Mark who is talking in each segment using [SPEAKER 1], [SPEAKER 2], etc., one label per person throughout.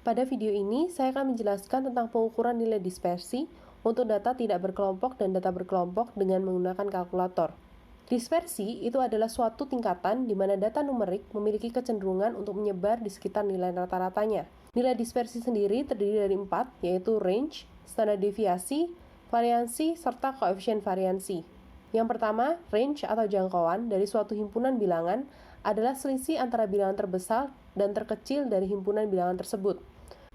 [SPEAKER 1] Pada video ini, saya akan menjelaskan tentang pengukuran nilai dispersi untuk data tidak berkelompok dan data berkelompok dengan menggunakan kalkulator. Dispersi itu adalah suatu tingkatan di mana data numerik memiliki kecenderungan untuk menyebar di sekitar nilai rata-ratanya. Nilai dispersi sendiri terdiri dari 4, yaitu range, standar deviasi, variansi, serta koefisien variansi. Yang pertama, range atau jangkauan dari suatu himpunan bilangan adalah selisih antara bilangan terbesar dan terkecil dari himpunan bilangan tersebut.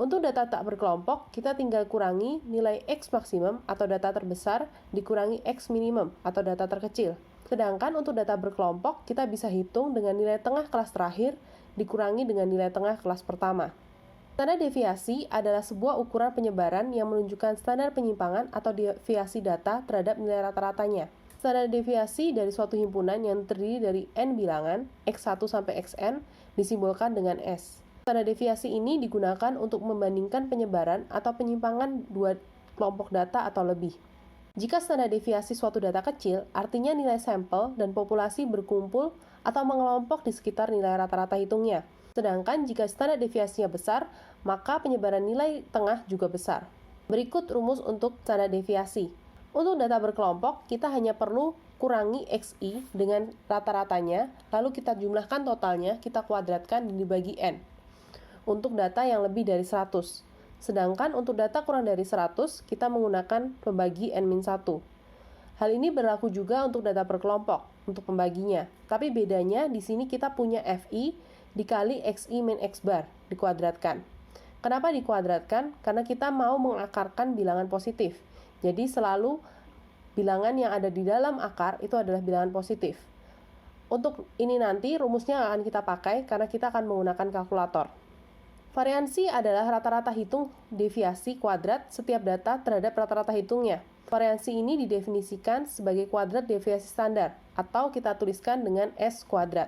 [SPEAKER 1] Untuk data tak berkelompok, kita tinggal kurangi nilai X maksimum atau data terbesar dikurangi X minimum atau data terkecil. Sedangkan untuk data berkelompok, kita bisa hitung dengan nilai tengah kelas terakhir dikurangi dengan nilai tengah kelas pertama. Standar deviasi adalah sebuah ukuran penyebaran yang menunjukkan standar penyimpangan atau deviasi data terhadap nilai rata-ratanya. Standar deviasi dari suatu himpunan yang terdiri dari N bilangan, X1 sampai Xn, disimbolkan dengan S. Standar deviasi ini digunakan untuk membandingkan penyebaran atau penyimpangan dua kelompok data atau lebih. Jika standar deviasi suatu data kecil, artinya nilai sampel dan populasi berkumpul atau mengelompok di sekitar nilai rata-rata hitungnya. Sedangkan jika standar deviasinya besar, maka penyebaran nilai tengah juga besar. Berikut rumus untuk standar deviasi. Untuk data berkelompok, kita hanya perlu kurangi XI dengan rata-ratanya, lalu kita jumlahkan totalnya, kita kuadratkan dan dibagi N. Untuk data yang lebih dari 100. Sedangkan untuk data kurang dari 100, kita menggunakan pembagi N-1. Hal ini berlaku juga untuk data berkelompok, untuk pembaginya. Tapi bedanya di sini kita punya FI dikali XI min X bar, dikuadratkan. Kenapa dikuadratkan? Karena kita mau mengakarkan bilangan positif. Jadi selalu bilangan yang ada di dalam akar itu adalah bilangan positif. Untuk ini nanti rumusnya akan kita pakai karena kita akan menggunakan kalkulator. Variansi adalah rata-rata hitung deviasi kuadrat setiap data terhadap rata-rata hitungnya. Variansi ini didefinisikan sebagai kuadrat deviasi standar, atau kita tuliskan dengan S kuadrat.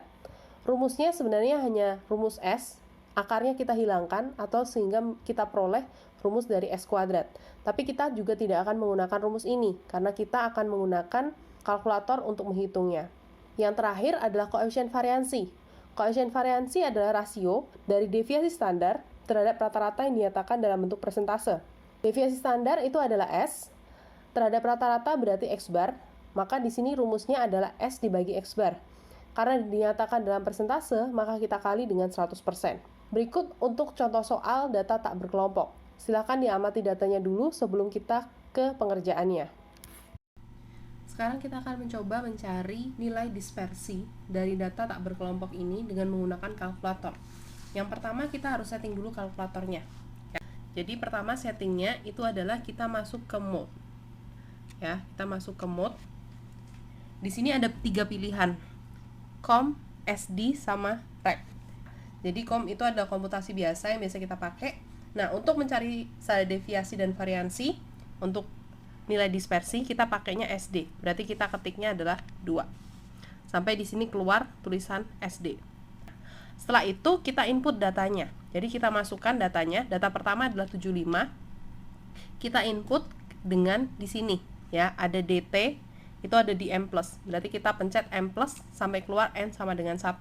[SPEAKER 1] Rumusnya sebenarnya hanya rumus S, akarnya kita hilangkan, atau sehingga kita peroleh rumus dari S kuadrat. Tapi kita juga tidak akan menggunakan rumus ini, karena kita akan menggunakan kalkulator untuk menghitungnya. Yang terakhir adalah koefisien variansi. Koefisien variansi adalah rasio dari deviasi standar terhadap rata-rata yang dinyatakan dalam bentuk persentase. Deviasi standar itu adalah S, terhadap rata-rata berarti X bar, maka di sini rumusnya adalah S dibagi X bar. Karena dinyatakan dalam persentase, maka kita kali dengan 100%. Berikut untuk contoh soal data tak berkelompok. Silakan diamati datanya dulu sebelum kita ke pengerjaannya. Sekarang kita akan mencoba mencari nilai dispersi dari data tak berkelompok ini dengan menggunakan kalkulator. Yang pertama kita harus setting dulu kalkulatornya. Jadi pertama settingnya itu adalah kita masuk ke mode. Ya, kita masuk ke mode. Di sini ada 3 pilihan. COM, SD, sama REC. Jadi COM itu adalah komputasi biasa yang biasa kita pakai. Nah, untuk mencari standar deviasi dan variansi untuk nilai dispersi kita pakainya SD. Berarti kita ketiknya adalah 2. Sampai di sini keluar tulisan SD. Setelah itu kita input datanya. Jadi kita masukkan datanya. Data pertama adalah 75. Kita input dengan di sini ya, ada DT, itu ada di M+. Berarti kita pencet M+ sampai keluar N sama dengan 1.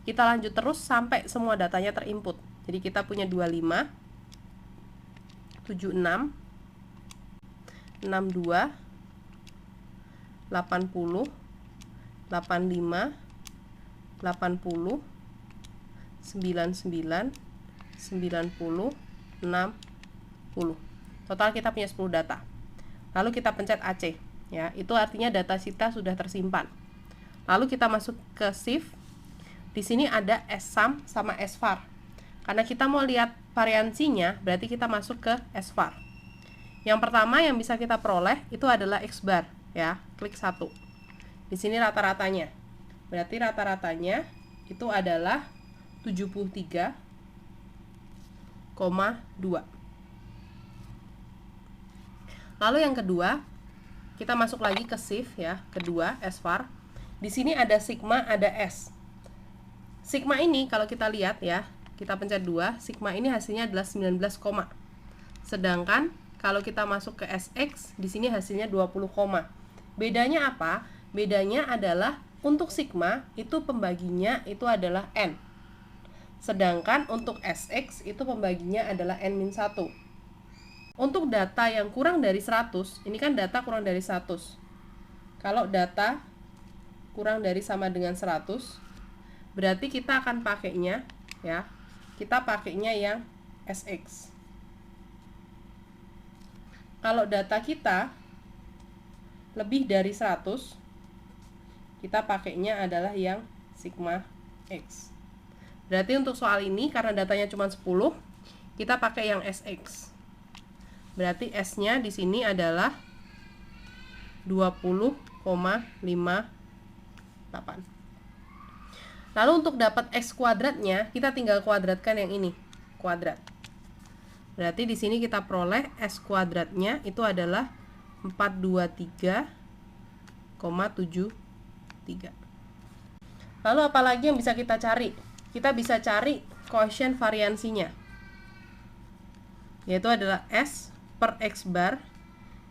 [SPEAKER 1] Kita lanjut terus sampai semua datanya terinput. Jadi kita punya 25, 76, 62, 80, 85, 80, 99, 90, 60. Total kita punya 10 data. Lalu kita pencet AC, ya. Itu artinya data kita sudah tersimpan. Lalu kita masuk ke shift. Di sini ada SSUM sama SVAR. Karena kita mau lihat variansinya, berarti kita masuk ke SVAR. Yang pertama yang bisa kita peroleh itu adalah X bar, ya. Klik 1. Di sini rata-ratanya. Berarti rata-ratanya itu adalah 73,2. Lalu yang kedua, kita masuk lagi ke shift ya, kedua SVAR. Di sini ada sigma, ada S. Sigma ini kalau kita lihat ya, kita pencet 2, sigma ini hasilnya adalah 19, sedangkan kalau kita masuk ke SX, di sini hasilnya 20, bedanya apa? Bedanya adalah untuk sigma itu pembaginya itu adalah N. Sedangkan untuk Sx itu pembaginya adalah n-1. Untuk data yang kurang dari 100, ini kan data kurang dari 100. Kalau data kurang dari sama dengan 100, berarti kita akan pakainya ya. Kita pakainya yang Sx. Kalau data kita lebih dari 100, kita pakainya adalah yang sigma x. Berarti untuk soal ini karena datanya cuma 10, kita pakai yang Sx. Berarti S-nya di sini adalah 20,58. Lalu untuk dapat X kuadratnya, kita tinggal kuadratkan yang ini, kuadrat. Berarti di sini kita peroleh S kuadratnya itu adalah 423,73. Lalu apalagi yang bisa kita cari? Kita bisa cari koefisien variansinya, yaitu adalah S per X bar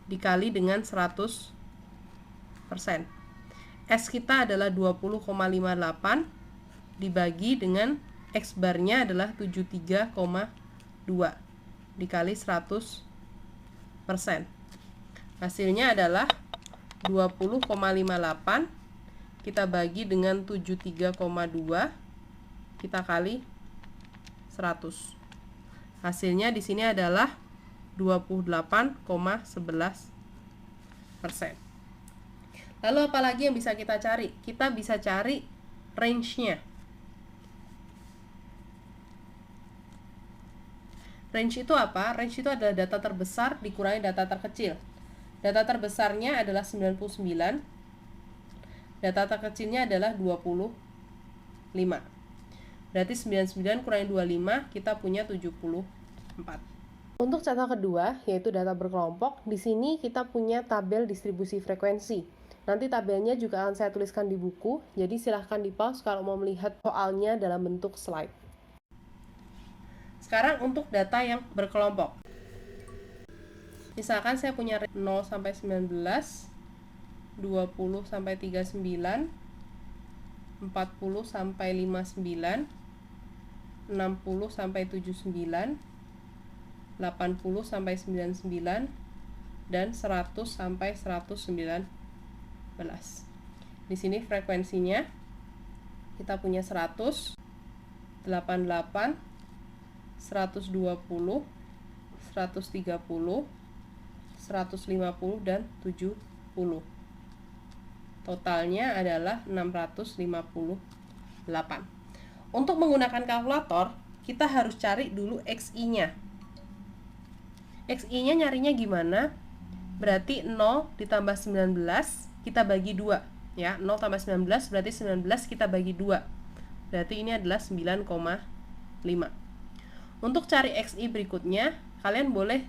[SPEAKER 1] dikali dengan 100%. S kita adalah 20,58 dibagi dengan X barnya adalah 73,2 dikali 100%. Hasilnya adalah 20,58 kita bagi dengan 73,2 kita kali 100. Hasilnya di sini adalah 28,11%. Lalu apalagi yang bisa kita cari? Kita bisa cari range-nya. Range itu apa? Range itu adalah data terbesar dikurangi data terkecil. Data terbesarnya adalah 99. Data terkecilnya adalah 25. Berarti 99 kurangi 25, kita punya 74. Untuk cara kedua, yaitu data berkelompok, di sini kita punya tabel distribusi frekuensi. Nanti tabelnya juga akan saya tuliskan di buku, jadi silahkan di-pause kalau mau melihat soalnya dalam bentuk slide. Sekarang untuk data yang berkelompok. Misalkan saya punya 0 sampai 19, 20 sampai 39, 40 sampai 59, 60 sampai 79, 80 sampai 99, dan 100 sampai 119. Di sini frekuensinya kita punya 100, 88, 120, 130, 150, dan 70. Totalnya adalah 658. Untuk menggunakan kalkulator, kita harus cari dulu XI-nya. XI-nya nyarinya gimana? Berarti 0 ditambah 19 kita bagi 2 ya. 0 tambah 19 berarti 19 kita bagi 2. Berarti ini adalah 9,5. Untuk cari XI berikutnya, kalian boleh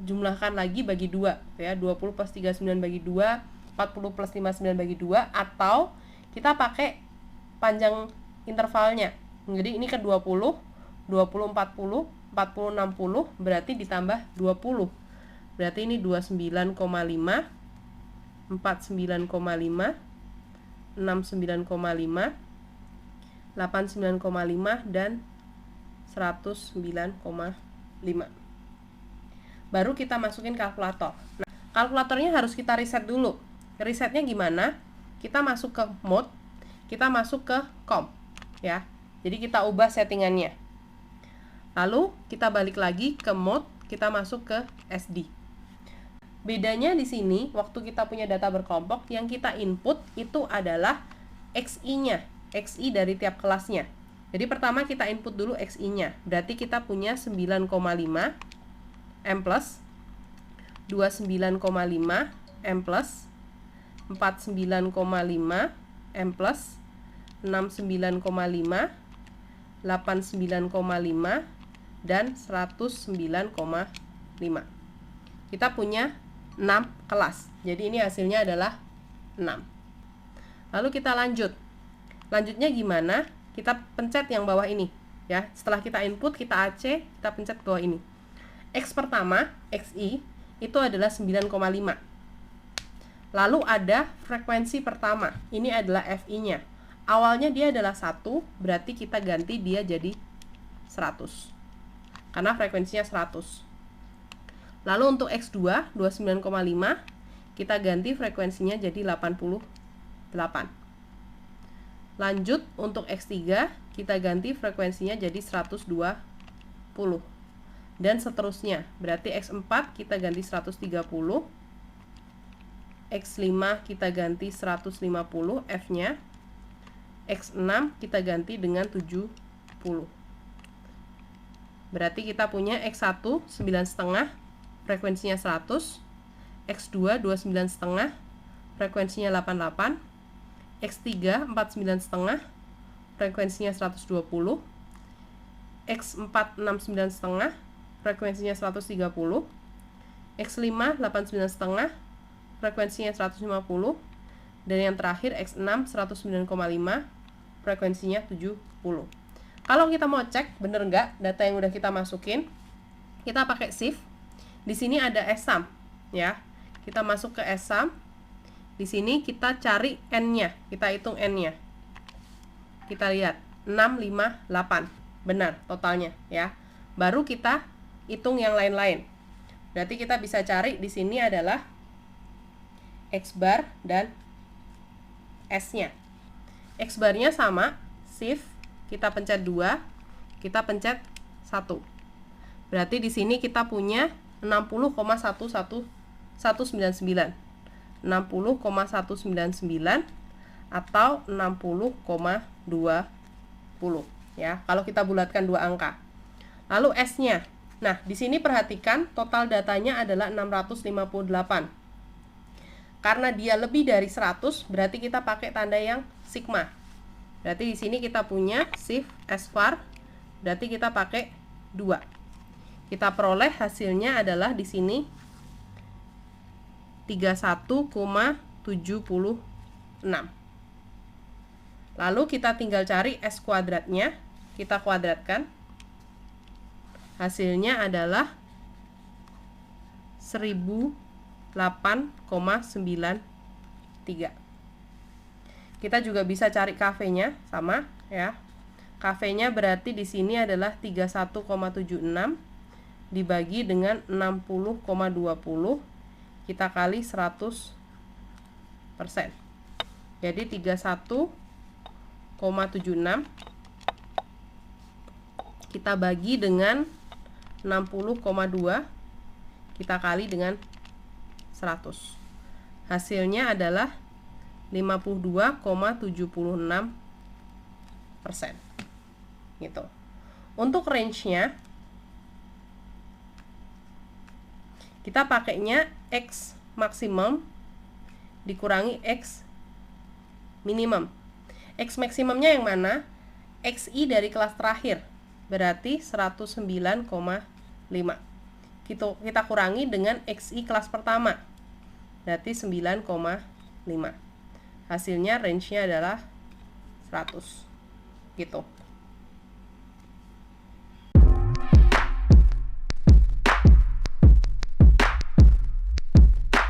[SPEAKER 1] jumlahkan lagi bagi 2 ya. 20 plus 39 bagi 2, 40 plus 59 bagi 2, atau kita pakai panjang intervalnya. Jadi ini ke 20, 20 40, 40 60, berarti ditambah 20. Berarti ini 29,5, 49,5, 69,5, 89,5, dan 109,5. Baru kita masukin kalkulator. Nah, kalkulatornya harus kita reset dulu. Resetnya gimana? Kita masuk ke mode, kita masuk ke comp ya. Jadi kita ubah settingannya. Lalu kita balik lagi ke mode, kita masuk ke SD. Bedanya di sini, waktu kita punya data berkelompok, yang kita input itu adalah XI-nya, XI dari tiap kelasnya. Jadi pertama kita input dulu XI-nya, berarti kita punya 9,5 M plus, 29,5 M plus, 49,5 M plus, 69,5, 89,5, dan 109,5. Kita punya 6 kelas. Jadi ini hasilnya adalah 6. Lalu kita lanjut. Lanjutnya gimana? Kita pencet yang bawah ini ya. Setelah kita input, kita AC, kita pencet bawah ini. X pertama, XI, itu adalah 9,5. Lalu ada frekuensi pertama. Ini adalah FI-nya. Awalnya dia adalah 1, berarti kita ganti dia jadi 100. Karena frekuensinya 100. Lalu untuk X2 29,5 kita ganti frekuensinya jadi 88. Lanjut untuk X3 kita ganti frekuensinya jadi 120. Dan seterusnya. Berarti X4 kita ganti 130. X5 kita ganti 150 F-nya. X6 kita ganti dengan 70. Berarti kita punya X1 9,5 frekuensinya 100, X2 29,5 frekuensinya 88, X3 49,5 frekuensinya 120, X4 69,5 frekuensinya 130, X5 89,5 frekuensinya 150, dan yang terakhir X6 109,5 frekuensinya 70. Kalau kita mau cek bener nggak data yang udah kita masukin, kita pakai shift. Di sini ada ssum ya. Kita masuk ke ssum. Di sini kita cari n-nya, kita hitung n-nya. Kita lihat 658. Benar totalnya ya. Baru kita hitung yang lain-lain. Berarti kita bisa cari di sini adalah X bar dan S-nya. X bar-nya sama, shift kita pencet 2, kita pencet 1. Berarti di sini kita punya 60,11199. 60,199 atau 60,20 ya. Kalau kita bulatkan dua angka. Lalu S-nya. Nah, di sini perhatikan total datanya adalah 658. Karena dia lebih dari 100, berarti kita pakai tanda yang sigma. Berarti di sini kita punya shift S var, berarti kita pakai 2. Kita peroleh hasilnya adalah di sini 31,76. Lalu kita tinggal cari S kuadratnya, kita kuadratkan. Hasilnya adalah 1008,93. Kita juga bisa cari KV-nya sama ya. KV-nya berarti di sini adalah 31,76 dibagi dengan 60,20 kita kali 100%. Jadi 31,76 kita bagi dengan 60,2 kita kali dengan 100. Hasilnya adalah 52,76%. Gitu. Untuk range-nya kita pakainya X maksimum dikurangi X minimum. X maksimumnya yang mana? XI dari kelas terakhir, berarti 109,5. Kita kurangi dengan XI kelas pertama, berarti 9,5. Hasilnya range-nya adalah 100. Gitu.